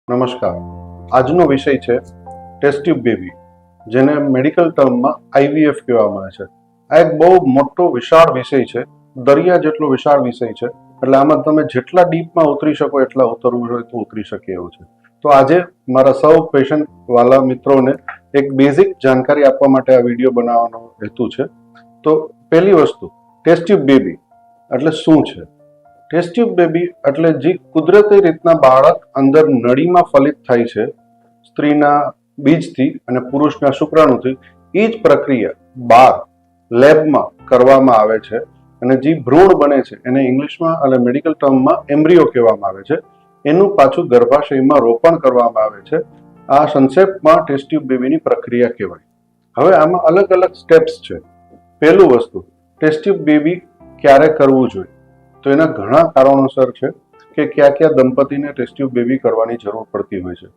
નમસ્કાર. આજનો વિષય છે ટેસ્ટ ટ્યુબ બેબી, જેને મેડિકલ ટર્મમાં આઈવીએફ કહેવામાં આવે છે. આ એક બહુ મોટો વિશાળ વિષય છે, દરિયા જેટલો વિશાળ વિષય છે. એટલે આમાં તમે જેટલા ડીપમાં ઉતરી શકો એટલા ઉતરવું હોય તો ઉતરી શકે એવું છે. તો આજે મારા સૌ પેશન્ટ વાલા મિત્રોને એક બેઝિક જાણકારી આપવા માટે આ વિડીયો બનાવવાનો હેતુ છે. તો પહેલી વસ્તુ, ટેસ્ટ ટ્યુબ બેબી એટલે શું છે? ટેસ્ટ ટ્યુબ બેબી એટલે જે કુદરતી રીતના બાળક અંદર નળીમાં ફલિત થાય છે, સ્ત્રીના બીજથી અને પુરુષના શુક્રાણુથી, એ જ પ્રક્રિયા બહાર લેબમાં કરવામાં આવે છે. અને જે ભ્રૂણ બને છે એને ઇંગ્લિશમાં અને મેડિકલ ટર્મમાં એમ્બ્રિયો કહેવામાં આવે છે. એનું પાછું ગર્ભાશયમાં રોપણ કરવામાં આવે છે. આ સંક્ષેપમાં ટેસ્ટ ટ્યુબ બેબીની પ્રક્રિયા કહેવાય. હવે આમાં અલગ અલગ સ્ટેપ્સ છે. પહેલું વસ્તુ, ટેસ્ટ ટ્યુબ બેબી ક્યારે કરવું જોઈએ? તો એના ઘણા કારણોસર છે કે કયા દંપતીને ટેસ્ટ ટ્યુબ બેબી કરવાની જરૂર પડતી હોય છે.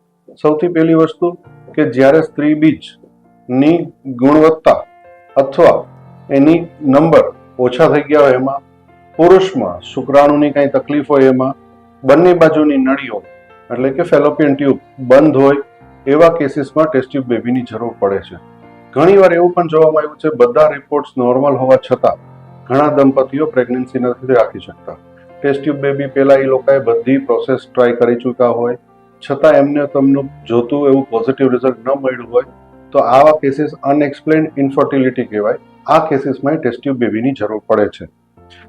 સૌથી પહેલી વસ્તુ કે જ્યારે સ્ત્રી બીજની ગુણવત્તા અથવા એની નંબર ઓછા થઈ ગયા હોય, એમાં પુરુષમાં શુક્રાણુની કાંઈ તકલીફ હોય, એમાં બંને બાજુની નળીઓ એટલે કે ફેલોપિયન ટ્યુબ બંધ હોય, એવા કેસીસમાં ટેસ્ટ ટ્યુબ બેબીની જરૂર પડે છે. ઘણીવાર એવું પણ જોવામાં આવ્યું છે બધા રિપોર્ટ્સ નોર્મલ હોવા છતાં ઘણા દંપતીઓ પ્રેગ્નન્સી નથી રાખી શકતા. ટેસ્ટ ટ્યુબ બેબી પહેલા એ લોકોએ બધી પ્રોસેસ ટ્રાય કરી ચૂક્યા હોય છતાં એમને તમને જોતું એવું પોઝિટિવ રિઝલ્ટ ન મળ્યું હોય, તો આવા કેસીસ અનએક્સપ્લેન્ડ ઇન્ફર્ટિલિટી કહેવાય. આ કેસીસમાં ટેસ્ટ ટ્યુબ બેબીની જરૂર પડે છે.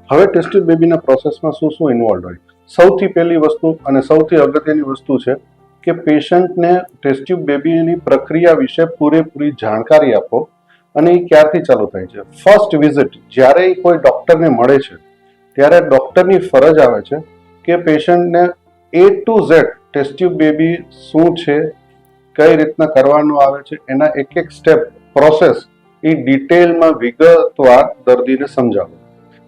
હવે ટેસ્ટ ટ્યુબ બેબીના પ્રોસેસમાં શું શું ઇન્વોલ્વ હોય? સૌથી પહેલી વસ્તુ અને સૌથી અગત્યની વસ્તુ છે કે પેશન્ટને ટેસ્ટ ટ્યુબ બેબીની પ્રક્રિયા વિશે પૂરેપૂરી જાણકારી આપો. અને એ ક્યારથી ચાલુ થાય છે? ફર્સ્ટ વિઝિટ, જ્યારે કોઈ ડોક્ટરને મળે છે ત્યારે ડોક્ટરની ફરજ આવે છે કે પેશન્ટને A to Z test tube baby શું છે, કઈ રીતના કરવાનું આવે છે, એના એક એક સ્ટેપ પ્રોસેસ એ ડિટેલમાં વિગતવાર દર્દીને સમજાવો,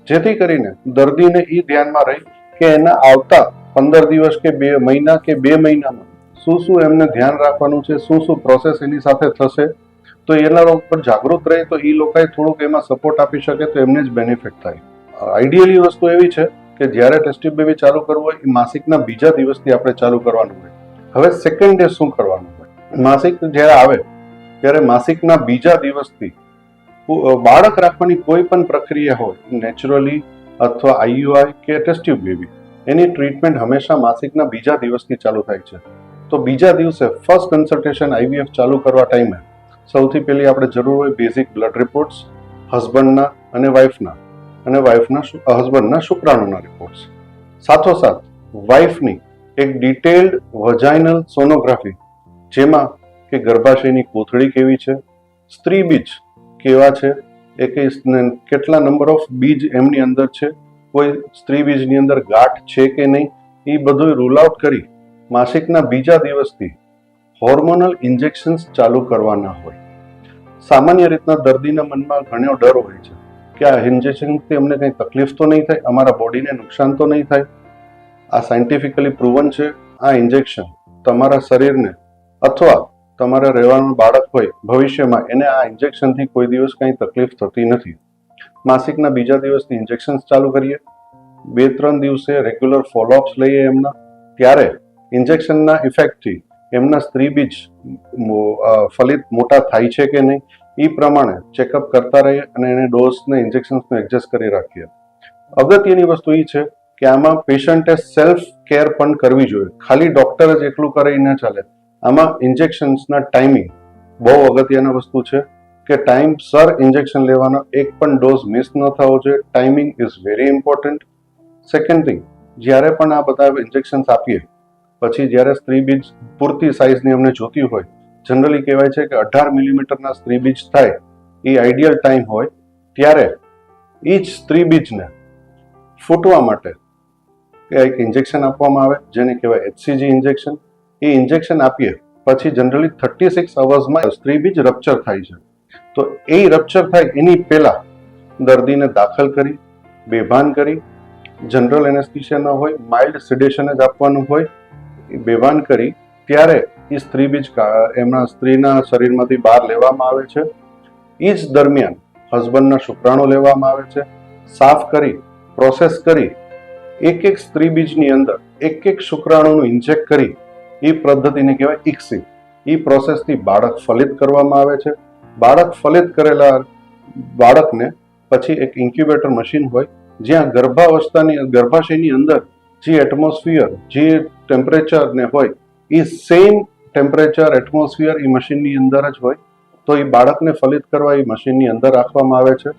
જેથી કરીને દર્દીને એ ધ્યાનમાં રહે કે એના આવતા 15 દિવસ કે 2 મહિના કે 2 મહિનામાં શું શું એમને ધ્યાન રાખવાનું છે, શું શું પ્રોસેસ એની સાથે થશે. તો એના ઉપર જાગૃત રહે તો એ લોકોએ થોડુંક એમાં સપોર્ટ આપી શકે તો એમને જ બેનિફિટ થાય. આઈડિયલી વસ્તુ એવી છે કે જ્યારે ટેસ્ટ ટ્યુબ બેબી ચાલુ કરવું હોય એ માસિકના બીજા દિવસથી આપણે ચાલુ કરવાનું હોય. હવે સેકન્ડ ડે શું કરવાનું હોય? માસિક જ્યારે આવે ત્યારે માસિકના બીજા દિવસથી બાળક રાખવાની કોઈ પણ પ્રક્રિયા હોય, નેચરલી અથવા આઈયુઆઈ કે ટેસ્ટ ટ્યુબ બેબી, એની ટ્રીટમેન્ટ હંમેશા માસિકના બીજા દિવસથી ચાલુ થાય છે. તો બીજા દિવસે ફર્સ્ટ કન્સલ્ટેશન આઈવીએફ ચાલુ કરવા ટાઈમે સૌથી પહેલી આપણે જરૂર હોય બેઝિક બ્લડ રિપોર્ટ્સ, હસબન્ડના અને વાઇફના, અને વાઇફના હસબન્ડના શુક્રાણુના રિપોર્ટ્સ. સાથોસાથ વાઇફની એક ડિટેલ્ડ વજાઇનલ સોનોગ્રાફી, જેમાં કે ગર્ભાશયની કોથળી કેવી છે, સ્ત્રી બીજ કેવા છે, કેટલા નંબર ઓફ બીજ એમની અંદર છે, કોઈ સ્ત્રી બીજની અંદર ગાંઠ છે કે નહીં, એ બધું રૂલ આઉટ કરી માસિકના બીજા દિવસથી હોર્મોનલ ઇન્જેક્શન્સ ચાલુ કરવાના હોય. સામાન્ય રીતના દર્દીના મનમાં ઘણો ડર હોય છે કે આ ઇન્જેક્શનથી અમને કંઈ તકલીફ તો નહીં થાય, અમારા બોડીને નુકસાન તો નહીં થાય. આ સાયન્ટિફિકલી પ્રૂવન છે. આ ઇન્જેક્શન તમારા શરીરને અથવા તમારે રહેવાનું બાળક હોય ભવિષ્યમાં એને આ ઇન્જેક્શનથી કોઈ દિવસ કંઈ તકલીફ થતી નથી. માસિકના બીજા દિવસથી ઇન્જેક્શન્સ ચાલુ કરીએ. 2-3 દિવસે રેગ્યુલર ફોલોઅપ્સ લઈએ એમના. ત્યારે ઇન્જેક્શનના ઇફેક્ટથી એમના સ્ત્રી બીજ ફલિત મોટા થાય છે કે નહીં, એ પ્રમાણે ચેકઅપ કરતા રહીએ અને એને ડોઝને ઇન્જેક્શન્સને એડજસ્ટ કરી રાખીએ. અગત્યની વસ્તુ એ છે કે આમાં પેશન્ટે સેલ્ફ કેર પણ કરવી જોઈએ. ખાલી ડોક્ટર જ એકલું કરે એ ન ચાલે. આમાં ઇન્જેક્શન્સના ટાઈમિંગ બહુ અગત્યના વસ્તુ છે કે ટાઈમસર ઇન્જેક્શન લેવાનો, એક પણ ડોઝ મિસ ન થવો જોઈએ. Timing is very important. Second thing, જ્યારે પણ આ બધા ઇન્જેક્શન્સ આપીએ પછી જ્યારે સ્ત્રી બીજ પૂરતી સાઇઝની અમને જોતી હોય, જનરલી કહેવાય છે કે 18 મિલીમીટરના સ્ત્રી બીજ થાય એ આઈડિયલ ટાઈમ હોય, ત્યારે એ જ સ્ત્રી બીજને ફૂટવા માટે એક ઇન્જેક્શન આપવામાં આવે જેને કહેવાય HCG ઇન્જેક્શન. એ ઇન્જેક્શન આપીએ પછી જનરલી 36 અવર્સમાં સ્ત્રી બીજ રપ્ચર થાય છે. તો એ રપ્ચર થાય એની પહેલા દર્દીને દાખલ કરી, બેભાન કરી, જનરલ એનેસ્થિશિયા ન હોય, માઇલ્ડ સિડેશન જ આપવાનું હોય, બેભાન કરી ત્યારે એ સ્ત્રી બીજ એમના સ્ત્રીના શરીરમાંથી બહાર લેવામાં આવે છે. એ જ દરમિયાન હસબન્ડના શુક્રાણુ લેવામાં આવે છે, સાફ કરી, પ્રોસેસ કરી, એક એક સ્ત્રી બીજની અંદર એક એક શુક્રાણુનું ઇન્જેક્ટ કરી એ પદ્ધતિને કહેવાય ICSI. એ પ્રોસેસથી બાળક ફલિત કરવામાં આવે છે. બાળક ફલિત કરેલા બાળકને પછી એક ઇન્ક્યુબેટર મશીન હોય જ્યાં ગર્ભાશયની અંદર જે એટમોસ્ફિયર, જે ટેમ્પરેચર ને હોય એ સેમ ટેમ્પરેચર એટમોસ્ફિયર એ મશીનની અંદર જ હોય. તો એ બાળકને ફલિત કરવા એ મશીનની અંદર રાખવામાં આવે છે.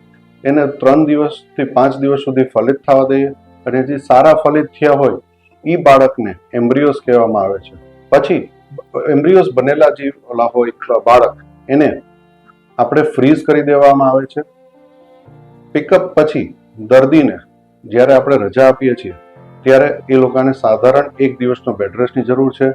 એને 3 દિવસથી 5 દિવસ સુધી ફલિત થવા દઈએ અને જે સારા ફલિત થયા હોય એ બાળકને એમ્બ્રિયોસ કહેવામાં આવે છે. પછી એમ્બ્રિયોસ બનેલા જે ઓલા હોય બાળક એને આપણે ફ્રીઝ કરી દેવામાં આવે છે. પિકઅપ પછી દર્દીને જ્યારે આપણે રજા આપીએ છીએ ત્યારે એ લોકોને સાધારણ 1 દિવસનો બેડ રેસ્ટની જરૂર છે.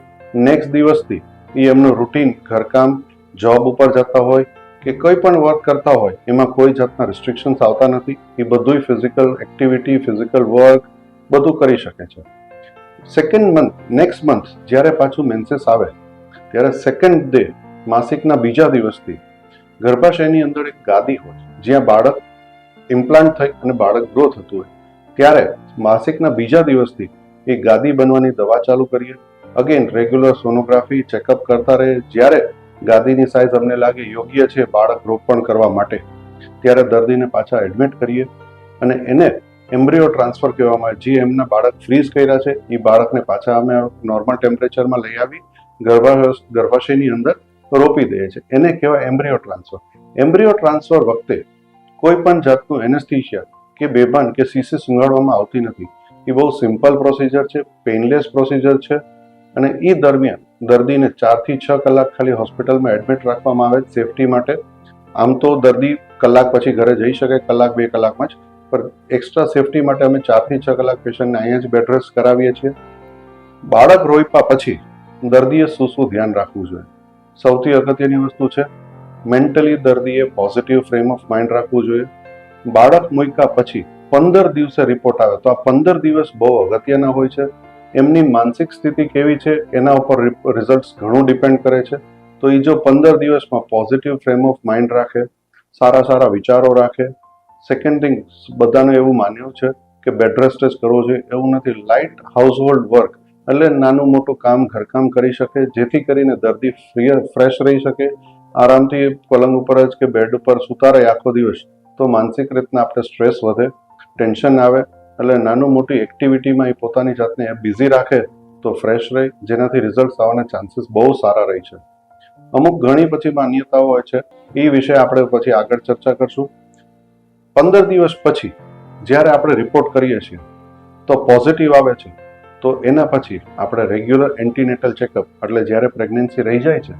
નેક્સ્ટ દિવસથી એ એમનું રૂટીન ઘરકામ, જોબ ઉપર જતા હોય કે કોઈ પણ વર્ક કરતા હોય એમાં કોઈ જાતના રિસ્ટ્રિક્શન્સ આવતા નથી. એ બધું ફિઝિકલ એક્ટિવિટી, ફિઝિકલ વર્ક બધું કરી શકે છે. નેક્સ્ટ મંથ જ્યારે પાછું મેન્સેસ આવે ત્યારે સેકન્ડ ડે, માસિકના બીજા દિવસથી ગર્ભાશયની અંદર એક ગાદી હોય જ્યાં બાળક ઇમ્પ્લાન્ટ થઈ અને બાળક ગ્રો થતું હોય ત્યારે માસિકના બીજા દિવસથી એ ગાદી બનવાની દવા ચાલુ કરીએ. અગેન રેગ્યુલર સોનોગ્રાફી ચેકઅપ કરતા રહે. જ્યારે ગાદીની સાઇઝ અમને લાગે યોગ્ય છે બાળક રોપણ કરવા માટે ત્યારે દર્દીને પાછા એડમિટ કરીએ અને એને એમ્બ્રિયો ટ્રાન્સફર કહેવામાં આવે. જે એમના બાળક ફ્રીઝ કર્યા છે એ બાળકને પાછા અમે નોર્મલ ટેમ્પરેચરમાં લઈ આવી ગર્ભાશયની અંદર રોપી દઈએ છીએ. એને કહેવાય એમ્બ્રિયો ટ્રાન્સફર. એમ્બ્રિયો ટ્રાન્સફર વખતે કોઈ પણ જાતનું એનેસ્થીશિયા કે બેભાન કે સીસી સુંઘાડવામાં આવતી નથી. એ બહુ સિમ્પલ પ્રોસિજર છે, પેઇનલેસ પ્રોસિજર છે અને એ દરમિયાન દર્દીને 4 થી 6 કલાક ખાલી હોસ્પિટલમાં એડમિટ રાખવામાં આવે સેફટી માટે. આમ તો દર્દી કલાક પછી ઘરે જઈ શકે, કલાક 2 કલાકમાં જ, પણ એક્સ્ટ્રા સેફટી માટે અમે 4 થી 6 કલાક પેશન્ટને અહીંયા જ બેડ રેસ્ટ કરાવીએ છીએ. બાળક રોપ્યા પછી દર્દીએ શું ધ્યાન રાખવું જોઈએ? સૌથી અગત્યની વસ્તુ છે મેન્ટલી દર્દીએ પોઝિટિવ ફ્રેમ ઓફ માઇન્ડ રાખવું જોઈએ. બાળક મૂક્યા પછી 15 દિવસે રિપોર્ટ આવે તો આ 15 દિવસ બહુ અગત્યના હોય છે. એમની માનસિક સ્થિતિ કેવી છે એના ઉપર રિઝલ્ટ ઘણું ડિપેન્ડ કરે છે. તો એ જો 15 દિવસમાં પોઝિટિવ ફ્રેમ ઓફ માઇન્ડ રાખે, સારા વિચારો રાખે. સેકન્ડ થિંગ, બધાનું એવું માન્યું છે કે બેડ રેસ્ટ જ કરવો જોઈએ, એવું નથી. લાઇટ હાઉસહોલ્ડ વર્ક એટલે નાનું મોટું કામ, ઘરકામ કરી શકે જેથી કરીને દર્દી ફ્રેશ રહી શકે. આરામથી પલંગ ઉપર જ કે બેડ ઉપર સૂતા રહે આખો દિવસ તો માનસિક રીતના આપણે સ્ટ્રેસ વધે, ટેન્શન આવે. એટલે નાનું મોટી એક્ટિવિટીમાં એ પોતાની જાતને બિઝી રાખે તો ફ્રેશ રહે, જેનાથી રિઝલ્ટ આવવાના ચાન્સીસ બહુ સારા રહે છે. અમુક ઘણી પછી માન્યતાઓ હોય છે, એ વિશે આપણે પછી આગળ ચર્ચા કરશું. 15 દિવસ પછી જ્યારે આપણે રિપોર્ટ કરીએ છીએ તો પોઝિટિવ આવે છે તો એના પછી આપણે રેગ્યુલર એન્ટીનેટલ ચેકઅપ, એટલે જ્યારે પ્રેગ્નન્સી રહી જાય છે,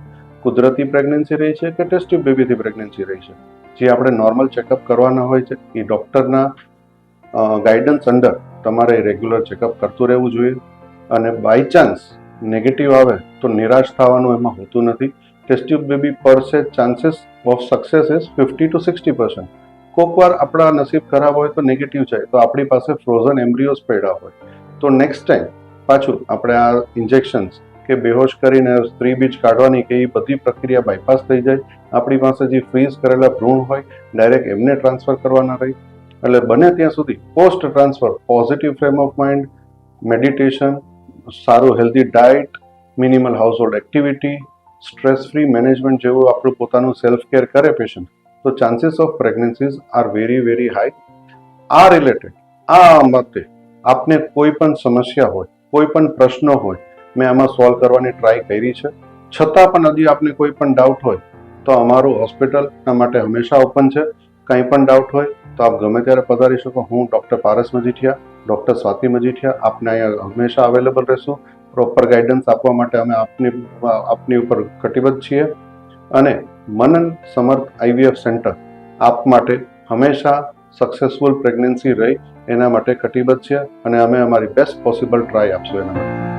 કુદરતી પ્રેગ્નન્સી રહી છે કે ટેસ્ટ ટ્યુબ બેબીથી પ્રેગ્નન્સી રહી છે, જે આપણે નોર્મલ ચેકઅપ કરવાના હોય છે એ ડૉક્ટરના ગાઈડન્સ અંડર તમારે રેગ્યુલર ચેકઅપ કરતું રહેવું જોઈએ. અને બાય ચાન્સ નેગેટિવ આવે તો નિરાશ થવાનું એમાં હોતું નથી. ટેસ્ટ ટ્યુબ બેબી પર સે chances of success is 50 to 60%. કોઈક વાર આપણા નસીબ ખરાબ હોય તો નેગેટિવ જાય તો આપણી પાસે ફ્રોઝન એમ્બ્રિયોસ પડ્યા હોય તો નેક્સ્ટ ટાઈમ પાછું આપણે આ ઇન્જેક્શન્સ કે બેહોશ કરીને સ્ત્રી બીજ કાઢવાની કે એ બધી પ્રક્રિયા બાયપાસ થઈ જાય. આપણી પાસે જે ફ્રીઝ કરેલા ભ્રૂણ હોય ડાયરેક્ટ એમને ટ્રાન્સફર કરવાના રહી. એટલે બને ત્યાં સુધી post transfer positive frame of mind, meditation, સારું healthy diet, minimal household activity, stress free management જેવું આપણું પોતાનું સેલ્ફ કેર કરે પેશન્ટ તો chances of pregnancies are very high. આ રિલેટેડ આ મતે આપને કોઈ પણ સમસ્યા હોય, કોઈ પણ પ્રશ્ન હોય, મેં આમાં સોલ્વ કરવાની ટ્રાય કરી છે. છતાં પણ હજી આપને કોઈ પણ ડાઉટ હોય તો અમારું હોસ્પિટલના માટે હંમેશા ઓપન છે. કંઈ પણ ડાઉટ હોય તો આપ ગમે ત્યારે પધારી શકો. હું ડૉક્ટર પારસ મજીઠિયા, ડૉક્ટર સ્વાતિ મજીઠિયા આપને અહીંયા હંમેશા અવેલેબલ રહેશું. પ્રોપર ગાઈડન્સ આપવા માટે અમે આપની ઉપર કટિબદ્ધ છીએ. અને મનન સમર્થ IVF સેન્ટર આપ માટે હંમેશા સક્સેસફુલ પ્રેગ્નન્સી રહી એના માટે કટિબદ્ધ છે અને અમે અમારી બેસ્ટ પોસિબલ ટ્રાય આપશું એના માટે.